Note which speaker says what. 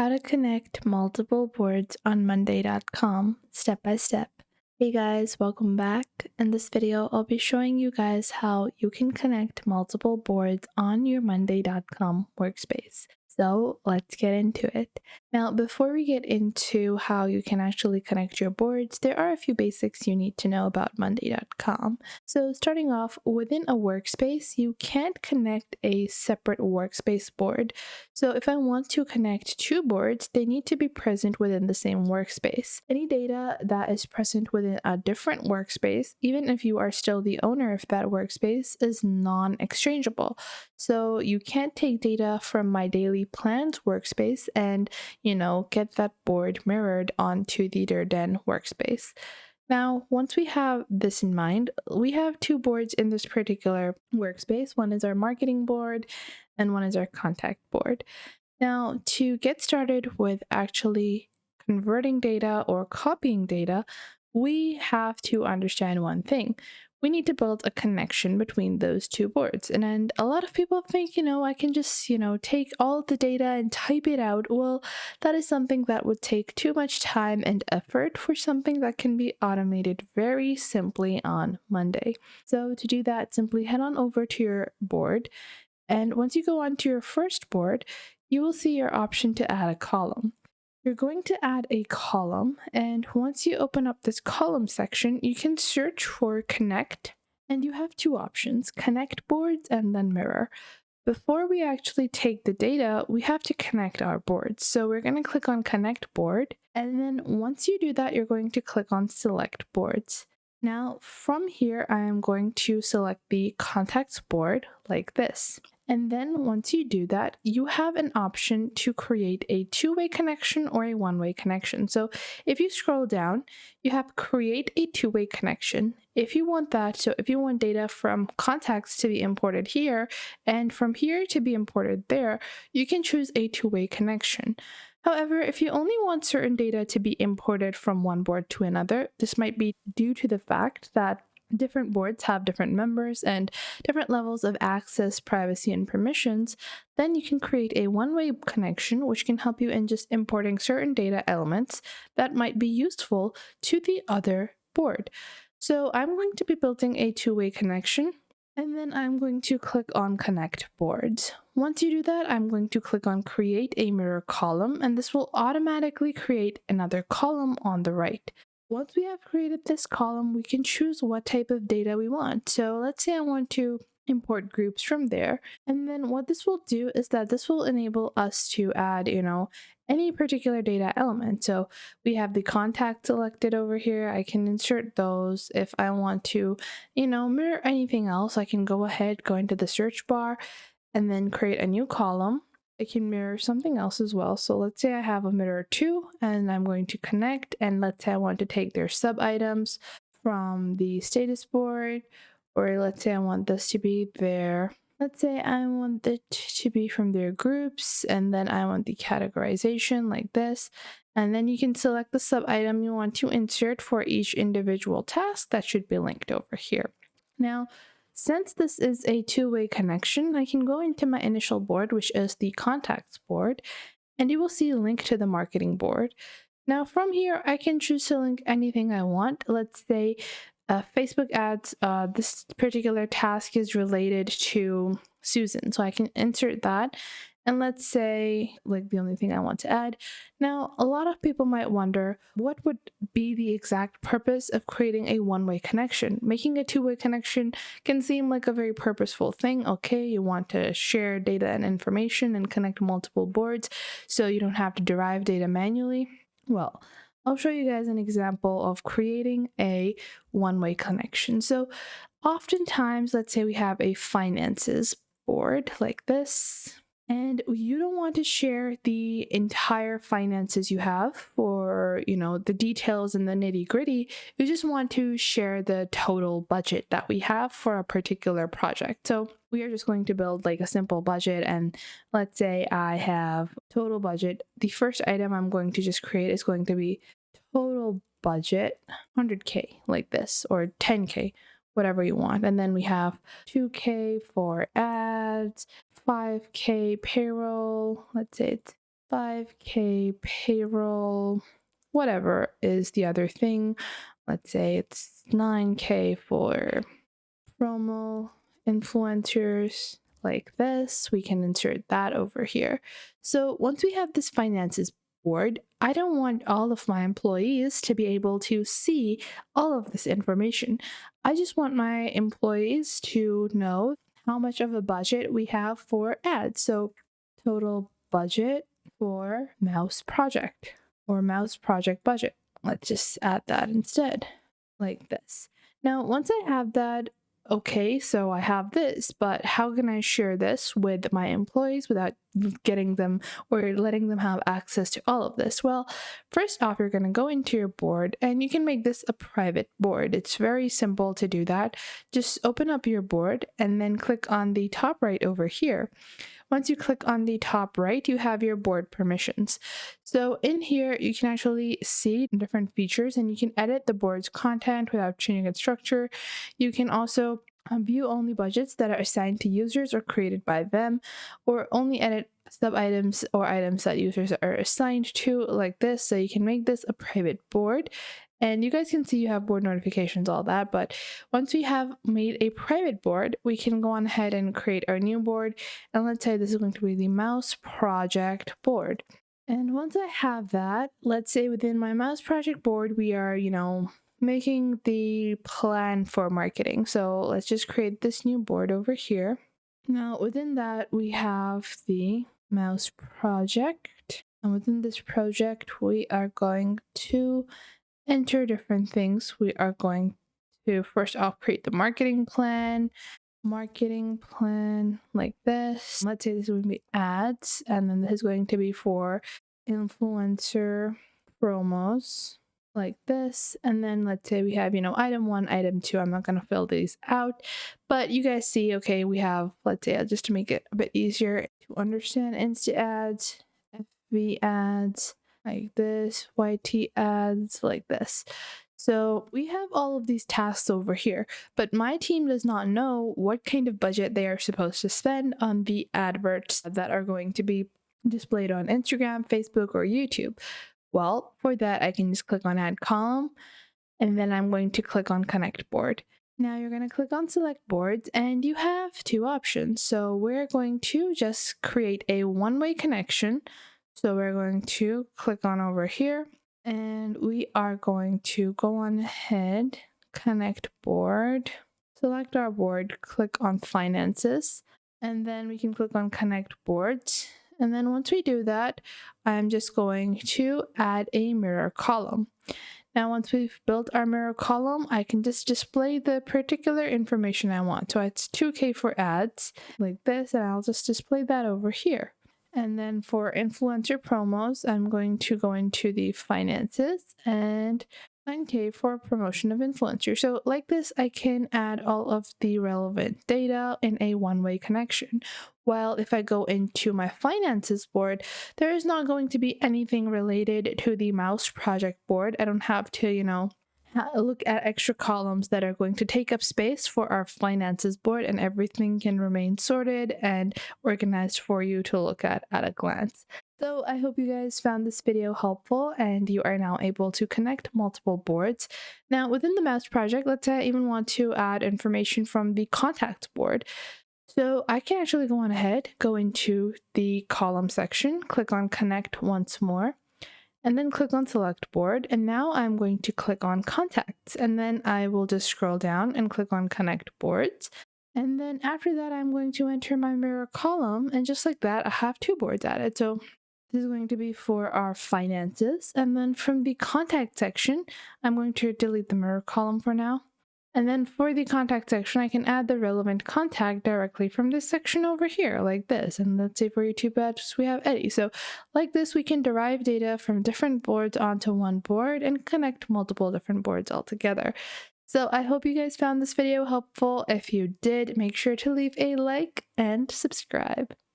Speaker 1: How to connect multiple boards on Monday.com step by step. Hey guys, welcome back. In this video, I'll be showing you guys how you can connect multiple boards on your Monday.com workspace. So let's get into it. Now, before we get into how you can actually connect your boards, there are a few basics you need to know about Monday.com. So starting off, within a workspace, you can't connect a separate workspace board. So if I want to connect two boards, they need to be present within the same workspace. Any data that is present within a different workspace, even if you are still the owner of that workspace, is non-exchangeable. So you can't take data from my daily plans workspace and, get that board mirrored onto the Durden workspace. Now, once we have this in mind, we have two boards in this particular workspace. One is our marketing board and one is our contact board. Now, to get started with actually converting data or copying data, we have to understand one thing. We need to build a connection between those two boards. And a lot of people think, I can just, take all the data and type it out. Well, that is something that would take too much time and effort for something that can be automated very simply on Monday. So to do that, simply head on over to your board. And once you go onto your first board, you will see your option to add a column. You're going to add a column, and once you open up this column section, you can search for connect, and you have two options, connect boards and then mirror. Before we actually take the data, we have to connect our boards. So we're going to click on connect board, and then once you do that, you're going to click on select boards. Now from here, I am going to select the contacts board like this. And then once you do that, you have an option to create a two-way connection or a one-way connection. So if you scroll down, you have create a two-way connection. If you want that, so if you want data from contacts to be imported here and from here to be imported there, you can choose a two-way connection. However, if you only want certain data to be imported from one board to another, this might be due to the fact that different boards have different members and different levels of access, privacy, and permissions, then you can create a one-way connection which can help you in just importing certain data elements that might be useful to the other board. So I'm going to be building a two-way connection, and then I'm going to click on connect boards. Once you do that, I'm going to click on create a mirror column, and this will automatically create another column on the right. Once we have created this column, we can choose what type of data we want. So let's say I want to import groups from there. And then what this will do is that this will enable us to add, any particular data element. So we have the contact selected over here. I can insert those. If I want to, mirror anything else, I can go ahead, go into the search bar, and then create a new column. I can mirror something else as well. So let's say I have a mirror 2 and I'm going to connect, and let's say I want to take their sub items from the status board, or let's say I want this to be their, let's say I want it to be from their groups, and then I want the categorization like this. And then you can select the sub item you want to insert for each individual task that should be linked over here. Now, since this is a two-way connection, I can go into my initial board, which is the contacts board, and you will see a link to the marketing board. Now from here, I can choose to link anything I want. Let's say Facebook ads, this particular task is related to Susan, so I can insert that. And let's say, like, the only thing I want to add. Now, a lot of people might wonder, what would be the exact purpose of creating a one-way connection? Making a two-way connection can seem like a very purposeful thing. Okay, you want to share data and information and connect multiple boards so you don't have to derive data manually. Well, I'll show you guys an example of creating a one-way connection. So oftentimes, let's say we have a finances board like this, and you don't want to share the entire finances you have, or the details and the nitty-gritty. You just want to share the total budget that we have for a particular project. So we are just going to build like a simple budget, and let's say I have total budget. The first item I'm going to just create is going to be total budget 100K like this, or 10K, whatever you want. And then we have 2K for ads, 5K payroll, let's say it's 5K payroll, whatever is the other thing. Let's say it's 9K for promo influencers like this. We can insert that over here. So once we have this finances board, I don't want all of my employees to be able to see all of this information. I just want my employees to know how much of a budget we have for ads. So total budget for mouse project or mouse project budget. Let's just add that instead like this. Now, once I have that, okay, so I have this, but how can I share this with my employees without getting them or letting them have access to all of this? Well, first off, you're going to go into your board and you can make this a private board. It's very simple to do that. Just open up your board and then click on the top right over here. Once you click on the top right, you have your board permissions. So in here, you can actually see different features and you can edit the board's content without changing its structure. You can also view only budgets that are assigned to users or created by them, or only edit sub-items or items that users are assigned to like this. So you can make this a private board. And you guys can see you have board notifications, all that. But once we have made a private board, we can go on ahead and create our new board. And let's say this is going to be the mouse project board. And once I have that, let's say within my mouse project board, we are, making the plan for marketing. So let's just create this new board over here. Now within that, we have the mouse project. And within this project, we are going to enter different things. We are going to first off create the marketing plan like this. Let's say this would be ads, and then this is going to be for influencer promos like this. And then let's say we have, item 1, item 2. I'm not going to fill these out, but you guys see, okay, we have, let's say, just to make it a bit easier to understand, Insta ads, FB ads, like this, YT ads like this. So we have all of these tasks over here, but my team does not know what kind of budget they are supposed to spend on the adverts that are going to be displayed on Instagram, Facebook, or YouTube. Well, for that, I can just click on Add Column, and then I'm going to click on Connect Board. Now you're going to click on Select Boards, and you have two options. So we're going to just create a one-way connection. So we're going to click on over here and we are going to go on ahead, connect board, select our board, click on finances, and then we can click on connect boards. And then once we do that, I'm just going to add a mirror column. Now, once we've built our mirror column, I can just display the particular information I want. So it's 2K for ads like this, and I'll just display that over here. And then for influencer promos, I'm going to go into the finances and 9K for promotion of influencers. So like this, I can add all of the relevant data in a one-way connection. While if I go into my finances board, there is not going to be anything related to the mouse project board. I don't have to, look at extra columns that are going to take up space for our finances board, and everything can remain sorted and organized for you to look at a glance. So I hope you guys found this video helpful and you are now able to connect multiple boards. Now within the mouse project, let's say I even want to add information from the contacts board. So I can actually go on ahead, go into the column section, click on connect once more, and then click on select board. And now I'm going to click on contacts, and then I will just scroll down and click on connect boards. And then after that, I'm going to enter my mirror column, and just like that, I have two boards added. So this is going to be for our finances. And then from the contact section, I'm going to delete the mirror column for now. And then for the contact section, I can add the relevant contact directly from this section over here, like this. And let's say for YouTube ads, we have Eddie. So like this, we can derive data from different boards onto one board and connect multiple different boards all together. So I hope you guys found this video helpful. If you did, make sure to leave a like and subscribe.